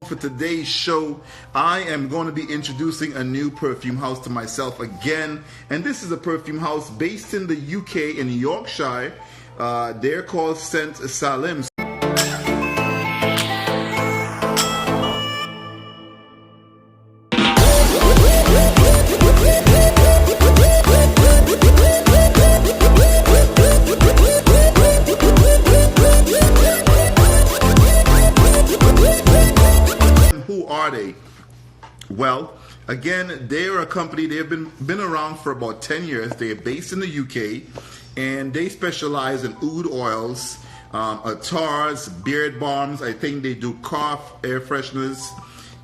For today's show, I am going to be introducing a new perfume house to myself again, and this is a perfume house based in the UK in Yorkshire. They're called SALIM. Who are they? Well, again, they're a company. They've been around for about 10 years. They're based in the UK, and they specialize in oud oils, attars, beard balms. I think they do cough air fresheners.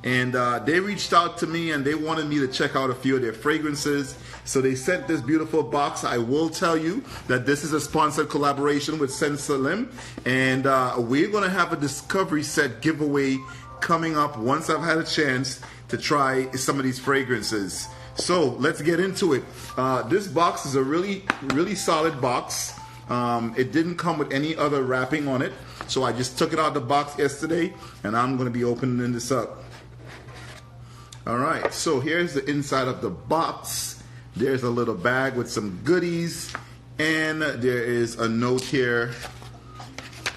And they reached out to me and they wanted me to check out a few of their fragrances. So they sent this beautiful box. I will tell you that this is a sponsored collaboration with SALIM, and we're going to have a discovery set giveaway coming up once I've had a chance to try some of these fragrances. So let's get into it. This box is a really solid box. It didn't come with any other wrapping on it, so I just took it out of the box yesterday, and I'm going to be opening this up. Alright, so here's the inside of the box. There's a little bag with some goodies, and there is a note here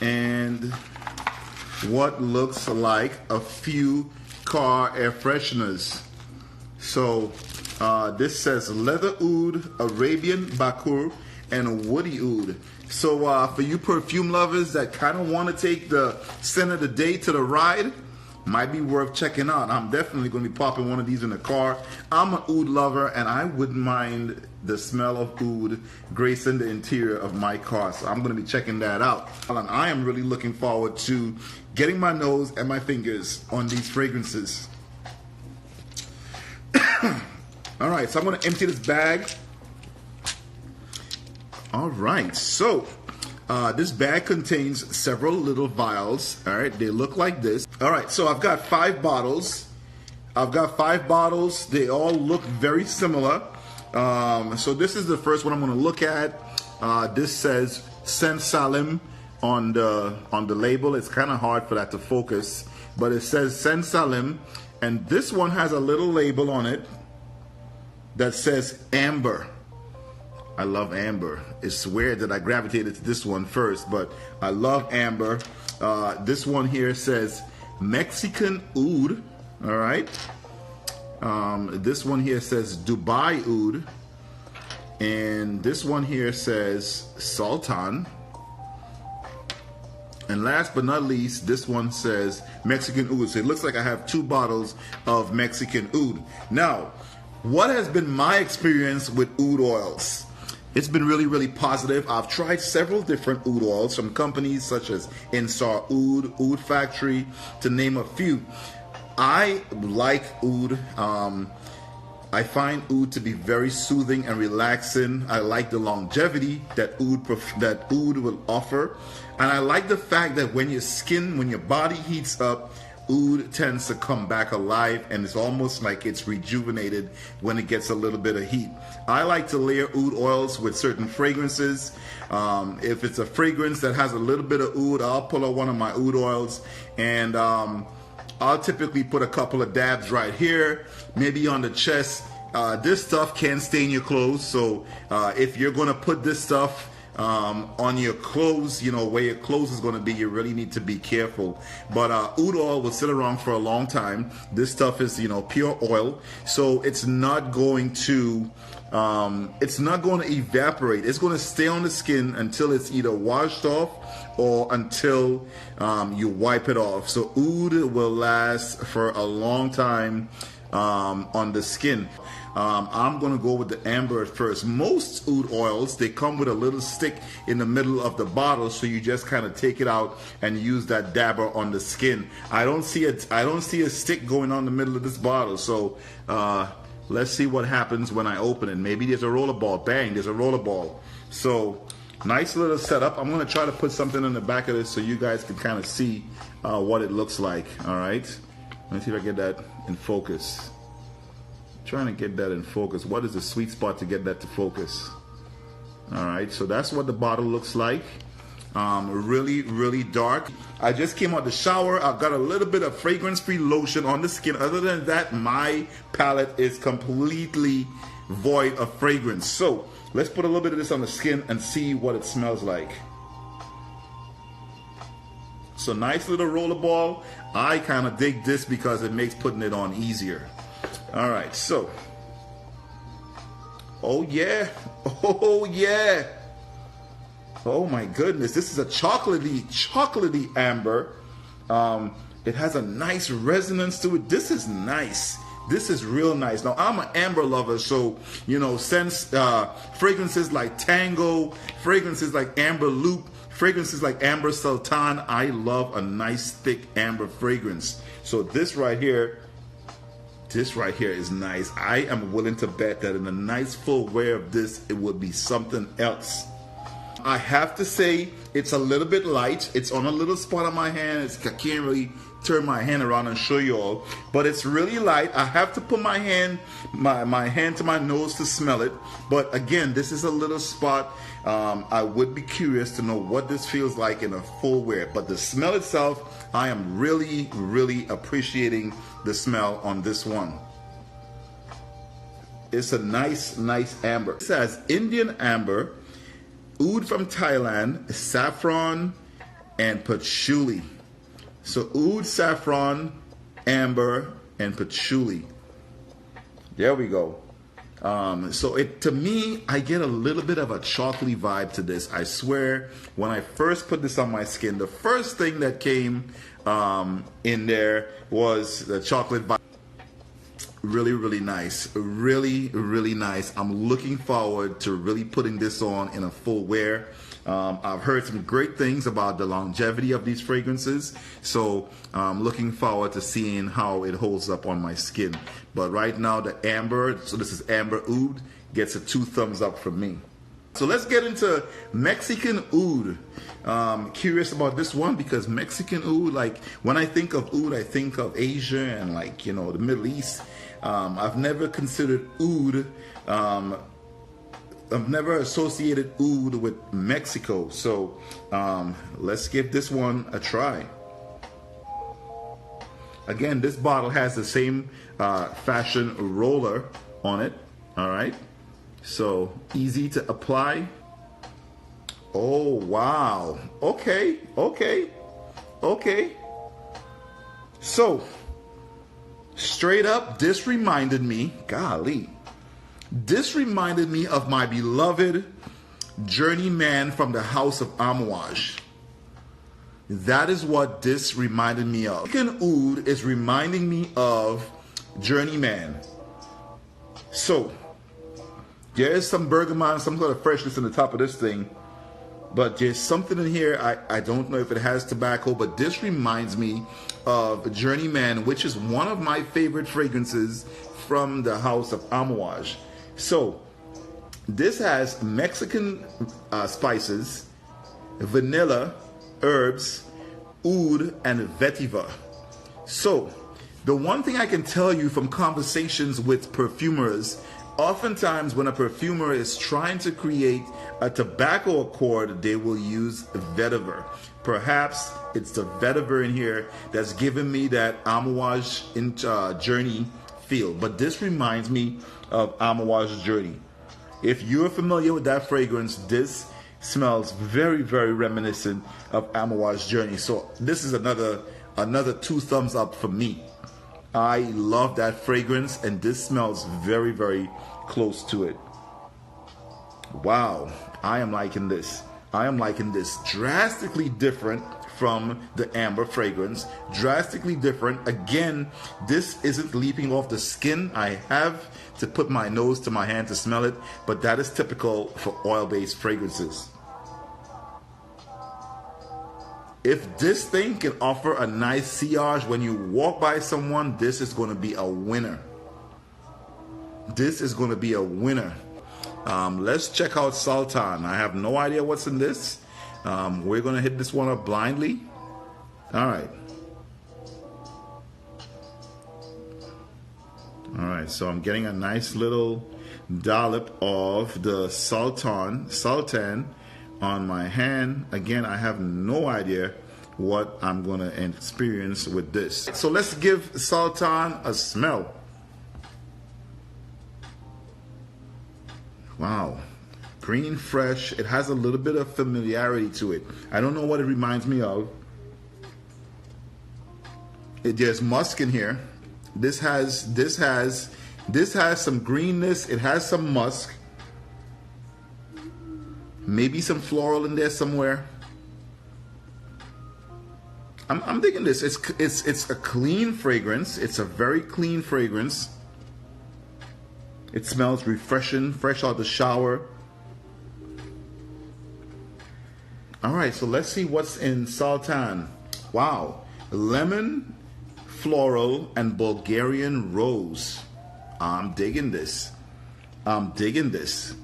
and what looks like a few car air fresheners. So this says leather oud, Arabian bakur, and woody oud. So for you perfume lovers that kind of want to take the scent of the day to the ride, might be worth checking out. I'm definitely going to be popping one of these in the car. I'm an oud lover, and I wouldn't mind the smell of oud gracing the interior of my car. So I'm going to be checking that out. And I am really looking forward to getting my nose and my fingers on these fragrances. All right, so I'm going to empty this bag. All right, so this bag contains several little vials. All right, they look like this. All right, so I've got 5 bottles. They all look very similar. So this is the first one I'm going to look at. This says SALIM on the label. It's kind of hard for that to focus, but it says SALIM, and this one has a little label on it that says amber. I love amber. It's weird that I gravitated to this one first, but I love amber. This one here says Mexican Oud. All right. This one here says Dubai Oud, and this one here says Sultan. And last but not least, this one says Mexican Oud. So it looks like I have 2 bottles of Mexican Oud. Now, what has been my experience with oud oils? It's been really positive. I've tried several different oud oils from companies such as Oud Factory, to name a few. I like oud. I find oud to be very soothing and relaxing. I like the longevity that oud will offer, and I like the fact that when your body heats up, oud tends to come back alive, and it's almost like it's rejuvenated when it gets a little bit of heat. I like to layer oud oils with certain fragrances. If it's a fragrance that has a little bit of oud, I'll pull out one of my oud oils, and I'll typically put a couple of dabs right here, maybe on the chest. This stuff can stain your clothes, so if you're going to put this stuff on your clothes, you know, where your clothes is going to be, you really need to be careful. But oud oil will sit around for a long time. This stuff is, you know, pure oil, so it's not going to evaporate. It's going to stay on the skin until it's either washed off or until you wipe it off. So oud will last for a long time on the skin. I'm going to go with the amber at first. Most oud oils, they come with a little stick in the middle of the bottle, so you just kind of take it out and use that dabber on the skin. I don't see a stick going on the middle of this bottle, so let's see what happens when I open it. Maybe there's a roller ball. Bang, there's a roller ball. So nice little setup. I'm going to try to put something in the back of this so you guys can kind of see what it looks like. All right, let me see if I get that in focus. Trying to get that in focus. What is the sweet spot to get that to focus? All right, so that's what the bottle looks like. Really, really dark. I just came out the shower. I've got a little bit of fragrance-free lotion on the skin. Other than that, my palette is completely void of fragrance. So let's put a little bit of this on the skin and see what it smells like. So nice little roller ball. I kind of dig this because it makes putting it on easier. All right, so. Oh yeah, oh yeah. Oh my goodness, this is a chocolatey amber. It has a nice resonance to it. This is nice. This is real nice. Now I'm an amber lover, so you know, since fragrances like Tango, fragrances like Amber Loop, fragrances like Amber Sultan, I love a nice thick amber fragrance. So this right here is nice. I am willing to bet that in a nice full wear of this, it would be something else. I have to say it's a little bit light. It's on a little spot on my hand. I can't really turn my hand around and show you all, but it's really light. I have to put my hand to my nose to smell it. But again, this is a little spot. I would be curious to know what this feels like in a full wear. But the smell itself, I am really, really appreciating the smell on this one. It's a nice amber. It says Indian amber, oud from Thailand, saffron, and patchouli. So oud, saffron, amber, and patchouli. There we go. So to me, I get a little bit of a chocolatey vibe to this. I swear, when I first put this on my skin, the first thing that came in there was the chocolate vibe. Really, really nice. Really, really nice. I'm looking forward to really putting this on in a full wear. I've heard some great things about the longevity of these fragrances, so I'm looking forward to seeing how it holds up on my skin. But right now, the amber, so this is Amber Oud, gets a 2 thumbs up from me. So let's get into Mexican Oud. Curious about this one because Mexican Oud, like when I think of Oud, I think of Asia and like, you know, the Middle East. I've never considered Oud. I've never associated Oud with Mexico. So let's give this one a try. Again, this bottle has the same fashion roller on it. All right. So easy to apply. Oh, wow. Okay. So straight up, this reminded me, golly, this reminded me of my beloved journeyman from the house of Amouage. That is what this reminded me of. Mexican Oud is reminding me of journeyman. So there is some bergamot, some sort of freshness in the top of this thing, but there's something in here. I don't know if it has tobacco, but this reminds me of Journeyman, which is one of my favorite fragrances from the house of Amouage. So this has Mexican spices, vanilla, herbs, oud, and vetiver. So the one thing I can tell you from conversations with perfumers, oftentimes when a perfumer is trying to create a tobacco accord, they will use vetiver. Perhaps it's the vetiver in here that's giving me that Amouage Journey feel. But this reminds me of Amouage Journey. If you're familiar with that fragrance, this smells very, very reminiscent of Amouage Journey. So this is another 2 thumbs up for me. I love that fragrance, and this smells very, very close to it. Wow, I am liking this. I am liking this. Drastically different from the amber fragrance. Drastically different. Again, this isn't leaping off the skin. I have to put my nose to my hand to smell it, but that is typical for oil-based fragrances. If this thing can offer a nice sillage when you walk by someone, this is going to be a winner. This is going to be a winner. Let's check out Sultan. I have no idea what's in this. We're going to hit this one up blindly. All right. All right, so I'm getting a nice little dollop of the Sultan on my hand. Again, I have no idea what I'm going to experience with this. So let's give Sultan a smell. Wow. Green, fresh. It has a little bit of familiarity to it. I don't know what it reminds me of. There's musk in here. This has some greenness. It has some musk. Maybe some floral in there somewhere. I'm digging this. It's a clean fragrance. It's a very clean fragrance. It smells refreshing, fresh out the shower. All right, so let's see what's in Sultan. Wow, lemon, floral, and Bulgarian rose. I'm digging this. I'm digging this.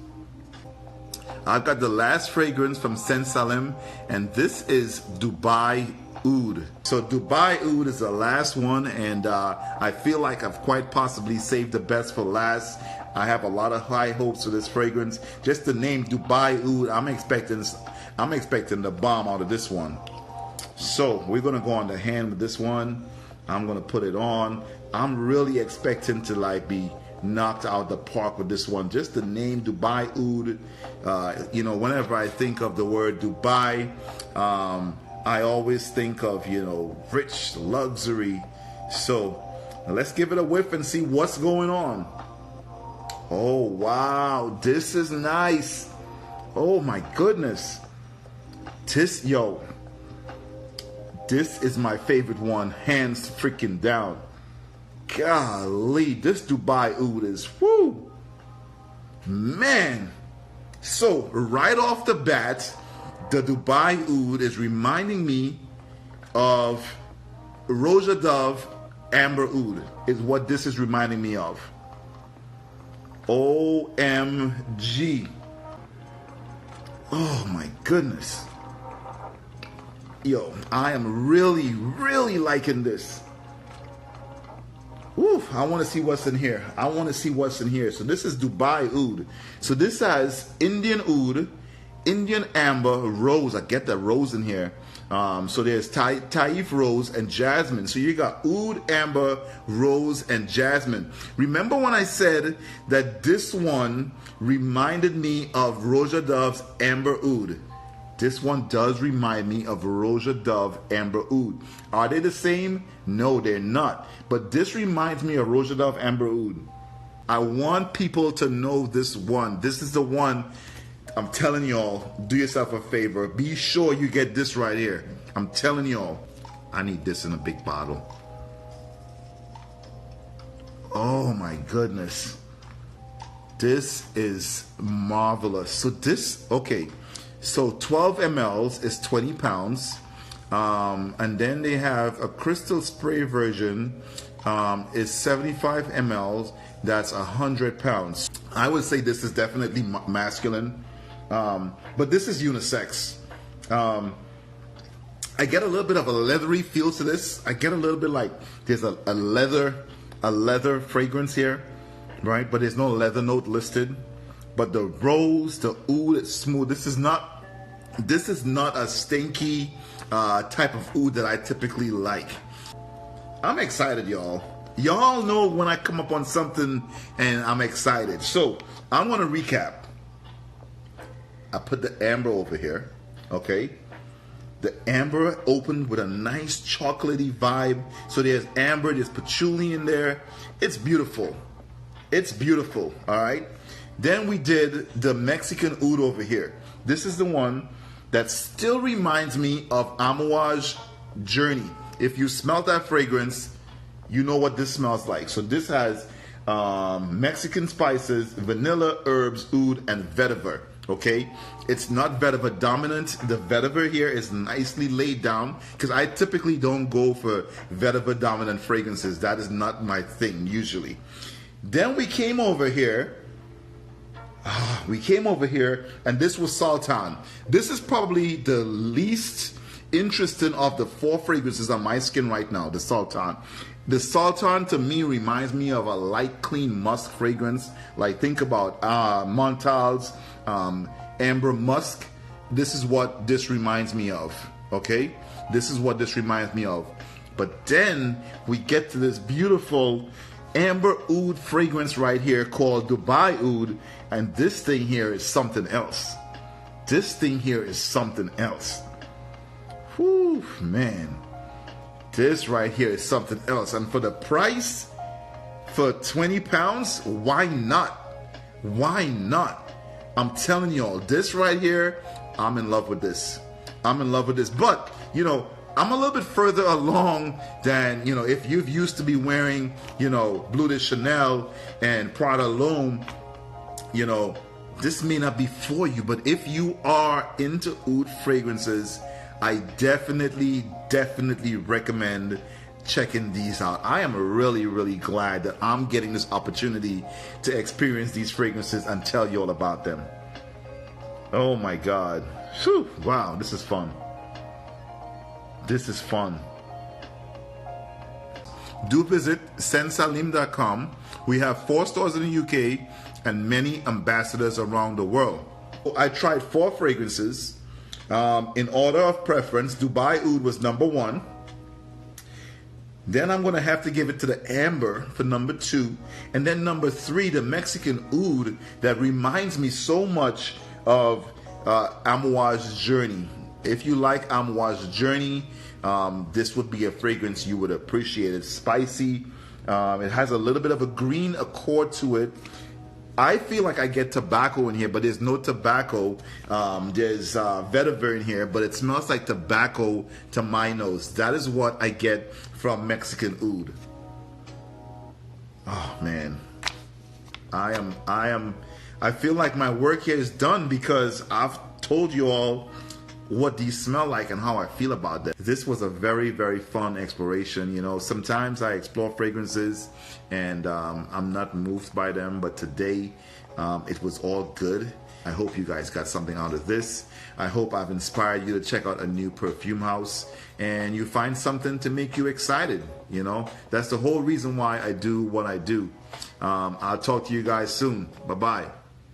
I've got the last fragrance from SALIM, and this is Dubai Oud. So Dubai Oud is the last one, and I feel like I've quite possibly saved the best for last. I have a lot of high hopes for this fragrance. Just the name Dubai Oud, I'm expecting the bomb out of this one. So we're gonna go on the hand with this one. I'm gonna put it on. I'm really expecting to like be knocked out the park with this one. Just the name Dubai Oud. You know, whenever I think of the word Dubai, I always think of, you know, rich luxury. So let's give it a whiff and see what's going on. Oh wow, this is nice. Oh my goodness. This is my favorite one, hands freaking down. Golly, this Dubai Oud is, whoo, man. So right off the bat, the Dubai Oud is reminding me of Roja Dove Amber Oud is what this is reminding me of. OMG. Oh my goodness. Yo, I am really, really liking this. Woo, I want to see what's in here. I want to see what's in here. So this is Dubai Oud. So this has Indian Oud, Indian Amber, Rose. I get that rose in here. So there's Taif Rose and Jasmine. So you got Oud, Amber, Rose, and Jasmine. Remember when I said that this one reminded me of Roja Dove's Amber Oud? This one does remind me of Roja Dove Amber Oud. Are they the same? No, they're not. But this reminds me of Roja Dove Amber Oud. I want people to know this one. This is the one. I'm telling y'all, do yourself a favor. Be sure you get this right here. I'm telling y'all, I need this in a big bottle. Oh my goodness. This is marvelous. So this, okay. So 12 mLs is 20 pounds. And then they have a crystal spray version is 75 mLs. That's 100 pounds. I would say this is definitely masculine. But this is unisex. I get a little bit of a leathery feel to this. I get a little bit like there's a leather fragrance here, right? But there's no leather note listed. But the rose, the oud, it's smooth. This is not a stinky type of oud that I typically like. I'm excited, y'all. Y'all know when I come up on something and I'm excited. So I'm gonna recap. I put the amber over here, okay? The amber opened with a nice chocolatey vibe. So there's amber, there's patchouli in there. It's beautiful. It's beautiful, all right? Then we did the Mexican Oud over here. This is the one that still reminds me of Amouage Journey. If you smell that fragrance, you know what this smells like. So this has Mexican spices, vanilla, herbs, oud, and vetiver. Okay, it's not vetiver dominant. The vetiver here is nicely laid down because I typically don't go for vetiver dominant fragrances. That is not my thing usually. Then we came over here. And this was Sultan. This is probably the least interesting of the four fragrances on my skin right now, the Sultan. The Sultan to me reminds me of a light, clean musk fragrance. Like think about Montal's Amber Musk. this is what this reminds me of. Okay, this is what this reminds me of. But then we get to this beautiful amber oud fragrance right here called Dubai Oud, and this thing here is something else. This thing here is something else. Whew, man. This right here is something else. And for the price, for 20 pounds, why not? Why not? I'm telling y'all, this right here, I'm in love with this. I'm in love with this. But, you know, I'm a little bit further along than, you know, if you've used to be wearing, you know, Bleu de Chanel and Prada L'Homme, you know, this may not be for you. But if you are into oud fragrances, I definitely recommend checking these out. I am really glad that I'm getting this opportunity to experience these fragrances and tell you all about them. Oh my God. Whew. Wow, this is fun. This is fun. Do visit SALIM.com. We have 4 stores in the UK and many ambassadors around the world. I tried 4 fragrances. In order of preference, Dubai Oud was number 1. Then I'm going to have to give it to the Amber for number 2. And then number 3, the Mexican Oud, that reminds me so much of Amouage Journey. If you like Amouage Journey, this would be a fragrance you would appreciate. It's spicy. It has a little bit of a green accord to it. I feel like I get tobacco in here, but there's no tobacco. There's vetiver in here, but it smells like tobacco to my nose. That is what I get from Mexican Oud. Oh man, I feel like my work here is done because I've told you all what these smell like and how I feel about them. This was a very fun exploration. You know, sometimes I explore fragrances and I'm not moved by them, but today it was all good. I hope you guys got something out of this. I hope I've inspired you to check out a new perfume house and you find something to make you excited. You know, that's the whole reason why I do what I do. I'll talk to you guys soon. Bye-bye.